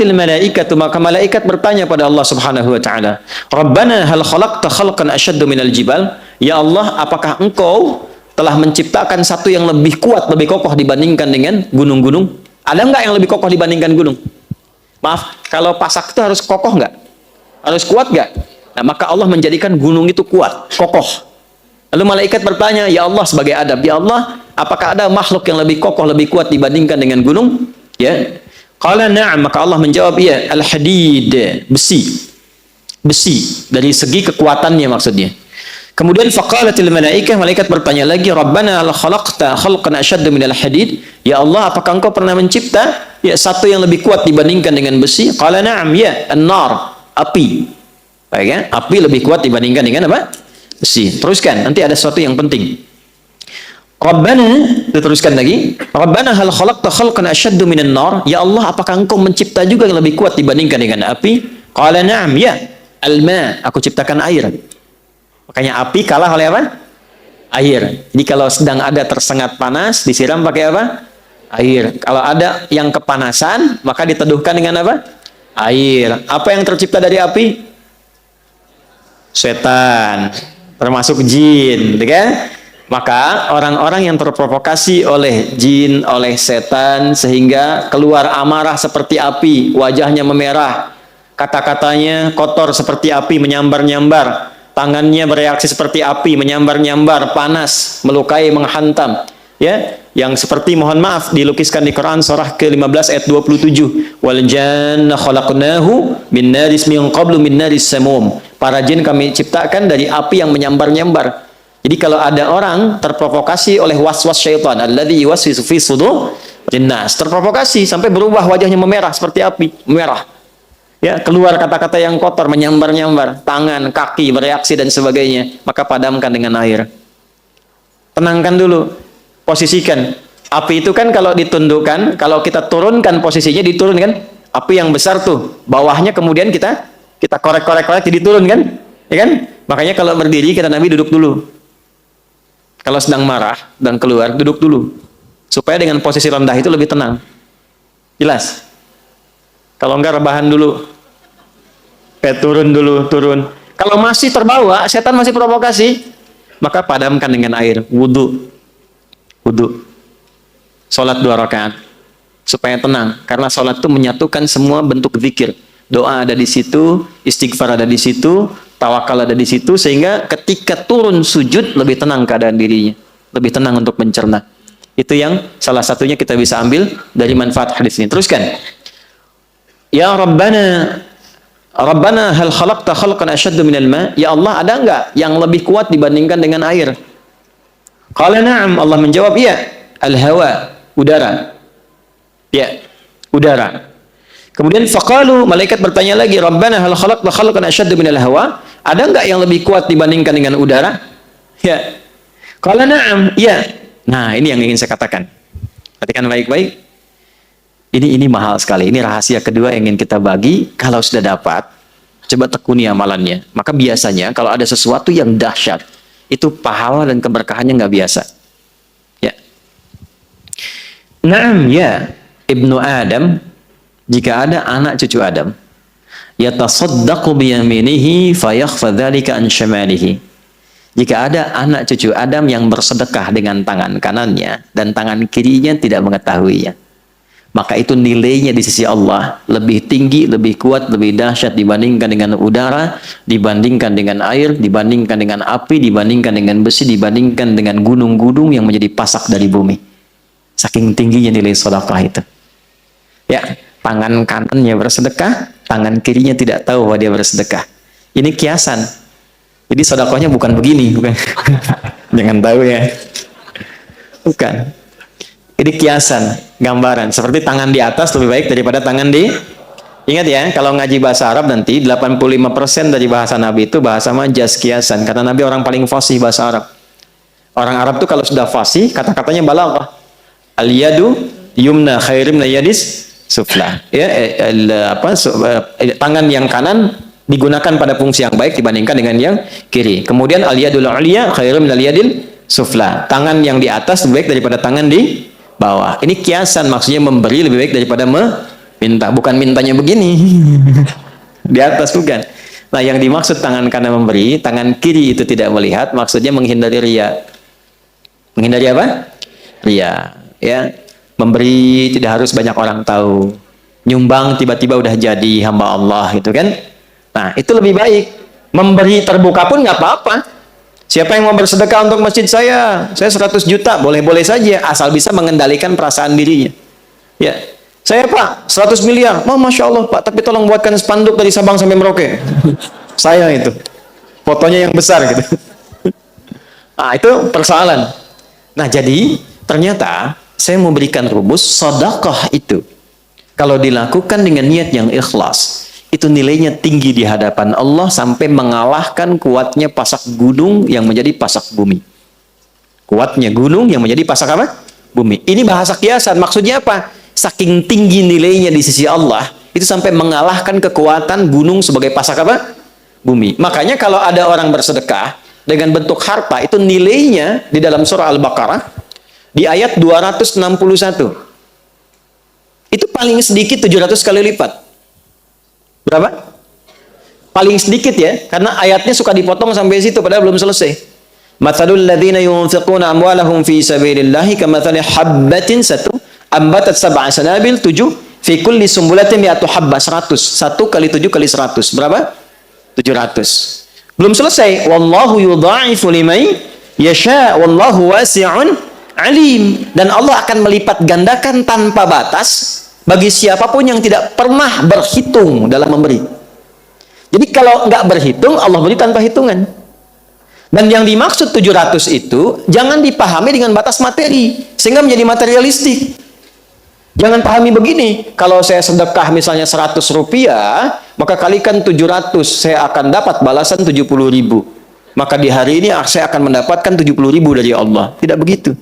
malaikatu, maka malaikat bertanya pada Allah Subhanahu wa taala, "Rabbana hal khalaqta khalqan asyaddu minal jibal?" Ya Allah, apakah Engkau telah menciptakan satu yang lebih kuat, lebih kokoh dibandingkan dengan gunung-gunung? Ada enggak yang lebih kokoh dibandingkan gunung? Maaf, kalau pasak itu harus kokoh enggak? Harus kuat enggak? Nah, maka Allah menjadikan gunung itu kuat, kokoh. Lalu malaikat bertanya, "Ya Allah," sebagai adab, "Ya Allah, apakah ada makhluk yang lebih kokoh, lebih kuat dibandingkan dengan gunung?" Ya. Qala na'am, maka Allah menjawab, "Ya, al-hadid," besi. Besi dari segi kekuatannya maksudnya. Kemudian faqalatil malaikah, malaikat bertanya lagi, "Rabbana la khalaqta khalqan ashadda minal hadid?" Ya Allah, apakah Engkau pernah mencipta ya satu yang lebih kuat dibandingkan dengan besi? Qala na'am, ya, an-nar, api. Baik ya, api lebih kuat dibandingkan dengan apa? Besi. Teruskan, nanti ada sesuatu yang penting. Rabbana, diteruskan lagi, Rabbana hal khalaqta khalqan ashaddu minan nar? Ya Allah, apakah Engkau mencipta juga yang lebih kuat dibandingkan dengan api? Qala na'am, ya, al-ma, aku ciptakan air. Makanya api kalah oleh apa? Air. Jadi kalau sedang ada tersengat panas, disiram pakai apa? Air. Kalau ada yang kepanasan, maka diteduhkan dengan apa? Air. Apa yang tercipta dari api? Setan, termasuk jin, kan? Maka orang-orang yang terprovokasi oleh jin, oleh setan, sehingga keluar amarah seperti api, wajahnya memerah, kata-katanya kotor seperti api, menyambar-nyambar, tangannya bereaksi seperti api, menyambar-nyambar, panas, melukai, menghantam, ya, yang seperti, mohon maaf, dilukiskan di Quran surah ke-15 ayat 27, wal janna khalaqnahu min naris min qablu min naris samum. Para jin kami ciptakan dari api yang menyambar-nyambar. Jadi kalau ada orang terprovokasi oleh was-was syaitan, alladzi yuwaswisu fi sudur linnas, terprovokasi sampai berubah wajahnya memerah seperti api, merah. Ya, keluar kata-kata yang kotor, menyambar-nyambar, tangan, kaki bereaksi dan sebagainya, maka padamkan dengan air. Tenangkan dulu, posisikan. Api itu kan kalau ditundukkan, kalau kita turunkan posisinya, diturunkan, api yang besar tuh, bawahnya kemudian kita korek-korek jadi turun kan? Ya kan? Makanya kalau berdiri kata Nabi duduk dulu. Kalau sedang marah dan keluar, duduk dulu. Supaya dengan posisi rendah itu lebih tenang. Jelas? Kalau enggak rebahan dulu. Turun dulu, turun. Kalau masih terbawa, setan masih provokasi, maka padamkan dengan air. Wudu. Wudu. Salat 2 rakaat. Supaya tenang. Karena salat itu menyatukan semua bentuk zikir. Doa ada di situ, istighfar ada di situ, tawakal ada di situ, sehingga ketika turun sujud lebih tenang keadaan dirinya, lebih tenang untuk mencerna. Itu yang salah satunya kita bisa ambil dari manfaat hadis ini. Teruskan. Ya Rabbana, Rabbana hal khalaqta khalqan asyaddu minal ma? Ya Allah, ada enggak yang lebih kuat dibandingkan dengan air? Qala na'am, Allah menjawab, ya, al-hawa, udara. Ya, udara. Kemudian faqalu, malaikat bertanya lagi, Rabbana hal khalaqta khalqan asyaddu minal hawa? Ada enggak yang lebih kuat dibandingkan dengan udara? Ya. Qala na'am, ya. Nah, ini yang ingin saya katakan. Perhatikan baik-baik. Ini mahal sekali. Ini rahasia kedua yang ingin kita bagi. Kalau sudah dapat, coba tekuni amalannya. Maka biasanya kalau ada sesuatu yang dahsyat, itu pahala dan keberkahannya nggak biasa. Ya. Na'am, ya. Ibnu Adam, jika ada anak cucu Adam, yatasaddaqu biyaminihi fayakhfa dzalika an syamalihi. Jika ada anak cucu Adam yang bersedekah dengan tangan kanannya dan tangan kirinya tidak mengetahuinya, maka itu nilainya di sisi Allah lebih tinggi, lebih kuat, lebih dahsyat dibandingkan dengan udara, dibandingkan dengan air, dibandingkan dengan api, dibandingkan dengan besi, dibandingkan dengan gunung-gunung yang menjadi pasak dari bumi. Saking tingginya nilai sedekah itu. Ya, tangan kanannya bersedekah, tangan kirinya tidak tahu bahwa dia bersedekah. Ini kiasan. Jadi sedekahnya bukan begini, bukan. Jangan tahu ya. Bukan. Ini kiasan, gambaran. Seperti tangan di atas lebih baik daripada tangan di... Ingat ya, kalau ngaji bahasa Arab nanti, 85% dari bahasa Nabi itu bahasa majaz, kiasan. Kata Nabi orang paling fasih bahasa Arab. Orang Arab tuh kalau sudah fasih, kata-katanya balaghah. Al-yadu yumna khairim la yadis sufla. Ya, tangan yang kanan digunakan pada fungsi yang baik dibandingkan dengan yang kiri. Kemudian al-yadul ulya khairum minal yadil sufla. Tangan yang di atas lebih baik daripada tangan di bawah. Ini kiasan, maksudnya memberi lebih baik daripada Minta, bukan mintanya begini. Di atas bukan. Nah, yang dimaksud tangan kanan memberi, tangan kiri itu tidak melihat, maksudnya menghindari ria. Menghindari apa? Ria. Ya, memberi tidak harus banyak orang tahu. Nyumbang tiba-tiba udah jadi hamba Allah gitu kan. Nah, itu lebih baik. Memberi terbuka pun nggak apa-apa. Siapa yang mau bersedekah untuk masjid saya 100 juta, boleh-boleh saja, asal bisa mengendalikan perasaan dirinya. Ya, saya Pak, 100 miliar. Oh, Masya Allah Pak, tapi tolong buatkan spanduk dari Sabang sampai Merauke. Saya itu. Fotonya yang besar gitu. Nah, itu persoalan. Nah, jadi ternyata saya mau berikan rumus sedekah itu. Kalau dilakukan dengan niat yang ikhlas, itu nilainya tinggi di hadapan Allah sampai mengalahkan kuatnya pasak gunung yang menjadi pasak bumi. Kuatnya gunung yang menjadi pasak apa? Bumi. Ini bahasa kiasan. Maksudnya apa? Saking tinggi nilainya di sisi Allah, itu sampai mengalahkan kekuatan gunung sebagai pasak apa? Bumi. Makanya kalau ada orang bersedekah dengan bentuk harta, itu nilainya di dalam surah Al-Baqarah di ayat 261. Itu paling sedikit 700 kali lipat. Berapa? Paling sedikit ya, karena ayatnya suka dipotong sampai situ padahal belum selesai. Matsalul ladzina yunfiquna amwalahum fi sabilillahi kamatsali habbatin ambatat sab'a sanabil 7 fi kulli sumbulatin mi'atu habbah 100. 1 kali 7 kali 100. Berapa? 700. Belum selesai. Wallahu yudha'ifu liman yasha wallahu wasi'un alim. Dan Allah akan melipat gandakan tanpa batas bagi siapapun yang tidak pernah berhitung dalam memberi. Jadi kalau nggak berhitung, Allah beri tanpa hitungan. Dan yang dimaksud 700 itu jangan dipahami dengan batas materi sehingga menjadi materialistik. Jangan pahami begini, kalau saya sedekah misalnya 100 rupiah, maka kalikan 700, saya akan dapat balasan 70.000. Maka di hari ini saya akan mendapatkan 70.000 dari Allah. Tidak begitu.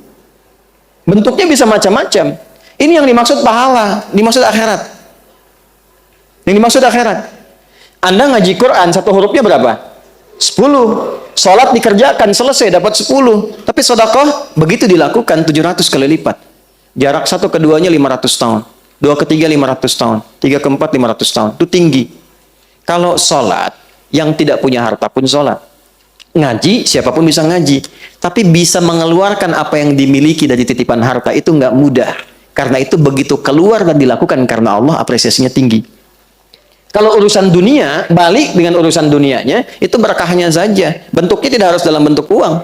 Bentuknya bisa macam-macam. Ini yang dimaksud pahala, dimaksud akhirat. Yang dimaksud akhirat. Anda ngaji Quran, satu hurufnya berapa? 10. Sholat dikerjakan, selesai, dapat 10. Tapi sedekah, begitu dilakukan 700 kali lipat. Jarak satu keduanya 500 tahun. Dua ketiga 500 tahun. Tiga keempat 500 tahun. Itu tinggi. Kalau sholat, yang tidak punya harta pun sholat. Ngaji, siapapun bisa ngaji. Tapi bisa mengeluarkan apa yang dimiliki dari titipan harta itu nggak mudah. Karena itu begitu keluar dan dilakukan karena Allah, apresiasinya tinggi. Kalau urusan dunia, balik dengan urusan dunianya, itu berkahnya saja. Bentuknya tidak harus dalam bentuk uang.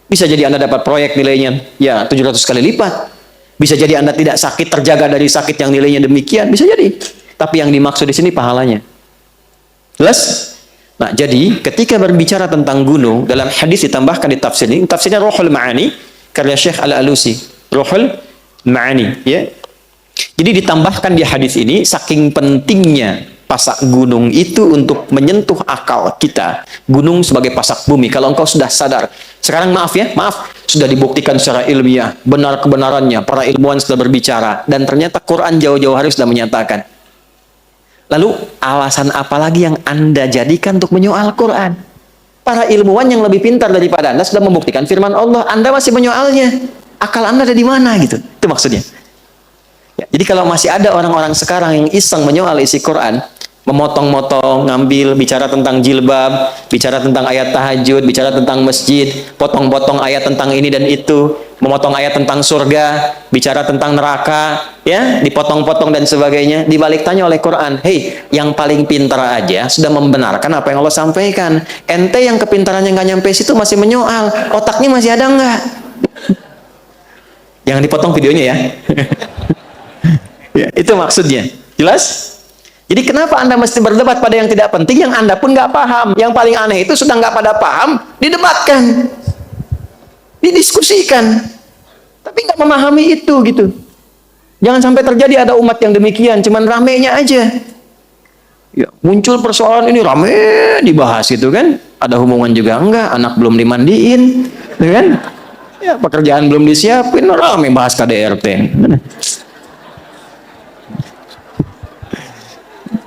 Bisa jadi Anda dapat proyek nilainya ya 700 kali lipat. Bisa jadi Anda tidak sakit, terjaga dari sakit yang nilainya demikian. Bisa jadi. Tapi yang dimaksud di sini pahalanya. Jelas? Nah, jadi ketika berbicara tentang gunung, dalam hadis ditambahkan di tafsir ini, tafsirnya Ruhul Ma'ani, karya Syekh Al-Alusi. Ruhul Ma'ani. Ya. Jadi ditambahkan di hadis ini, saking pentingnya pasak gunung itu untuk menyentuh akal kita. Gunung sebagai pasak bumi. Kalau engkau sudah sadar. Sekarang maaf ya, maaf. Sudah dibuktikan secara ilmiah. Benar kebenarannya. Para ilmuwan sudah berbicara. Dan ternyata Quran jauh-jauh hari sudah menyatakan. Lalu alasan apa lagi yang Anda jadikan untuk menyoal Quran? Para ilmuwan yang lebih pintar daripada Anda sudah membuktikan firman Allah. Anda masih menyoalnya. Akal Anda ada di mana gitu. Itu maksudnya. Ya, jadi kalau masih ada orang-orang sekarang yang iseng menyoal isi Quran, memotong-motong, ngambil, bicara tentang jilbab, bicara tentang ayat tahajud, bicara tentang masjid, potong-potong ayat tentang ini dan itu, memotong ayat tentang surga, bicara tentang neraka, ya, dipotong-potong dan sebagainya, dibalik tanya oleh Quran, hei, yang paling pintar aja sudah membenarkan apa yang Allah sampaikan. Ente yang kepintarannya nggak nyampe situ masih menyoal, otaknya masih ada nggak? Jangan dipotong videonya ya. Ya, itu maksudnya. Jelas? Jadi kenapa Anda mesti berdebat pada yang tidak penting, yang Anda pun nggak paham. Yang paling aneh itu sudah nggak pada paham, didebatkan, didiskusikan, tapi nggak memahami itu gitu. Jangan sampai terjadi ada umat yang demikian, cuman ramenya aja. Ya, muncul persoalan ini rame dibahas gitu kan? Ada hubungan juga enggak, anak belum dimandiin, gitu kan? Ya, pekerjaan belum disiapin, rame bahas KDRT.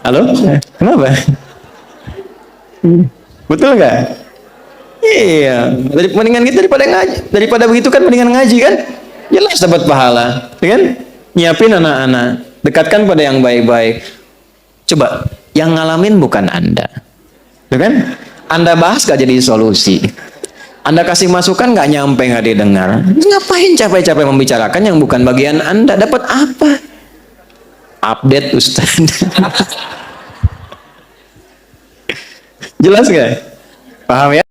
Halo? Kenapa? Betul nggak? Iya. Mendingan kita daripada ngaji. Daripada begitu kan mendingan ngaji kan? Jelas dapat pahala. Kan? Nyiapin anak-anak. Dekatkan pada yang baik-baik. Coba, yang ngalamin bukan Anda. Ya kan? Anda bahas gak jadi solusi. Anda kasih masukan gak nyampe, gak didengar. Ngapain capek-capek membicarakan yang bukan bagian Anda? Dapat apa? Update Ustaz. Jelas gak? Paham ya?